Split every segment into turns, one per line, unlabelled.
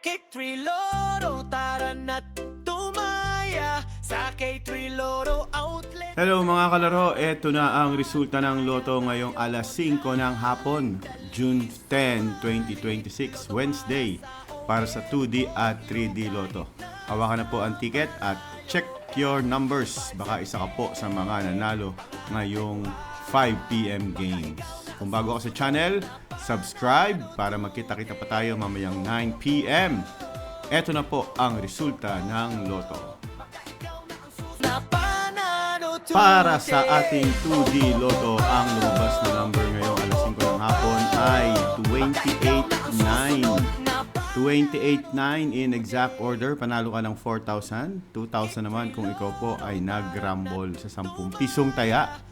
K3 Loro, tara na't tumaya sa K3 Loro Outlet.
Hello mga kalaro, eto na ang resulta ng loto ngayong alas 5 ng hapon, June 10, 2026, Wednesday, para sa 2D at 3D loto. Hawakan na po ang ticket at check your numbers. Baka isa ka po sa mga nanalo ngayong 5 PM games. Kung bago ka sa channel, subscribe para magkita-kita pa tayo mamayang 9 PM. Eto na po ang resulta ng loto. Para sa ating 2D loto, ang lumabas na number ngayong alas 5 ng hapon ay 28-9. 28-9 in exact order. Panalo ka ng 4,000. 2,000 naman kung ikaw po ay nag-rumble sa 10 pisong taya.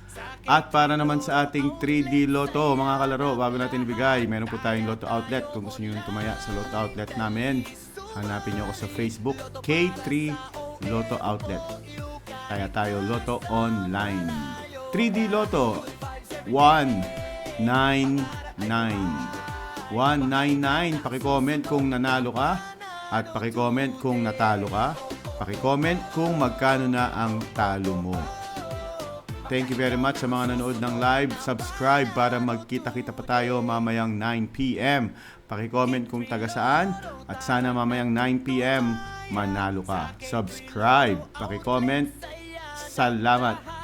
At para naman sa ating 3D loto, mga kalaro, bago natin ibigay, meron po tayong Lotto Outlet. Kung gusto nyo tumaya sa Lotto Outlet namin, hanapin nyo ako sa Facebook, K3 Lotto Outlet. Kaya tayo Lotto Online. 3D Lotto 199. 199. Paki-comment kung nanalo ka at paki-comment kung natalo ka. Paki-comment kung magkano na ang talo mo. Thank you very much sa mga nanood ng live. Subscribe para magkita-kita pa tayo mamayang 9 PM. Paki-comment kung taga saan at sana mamayang 9 PM manalo ka. Subscribe, paki-comment. Salamat.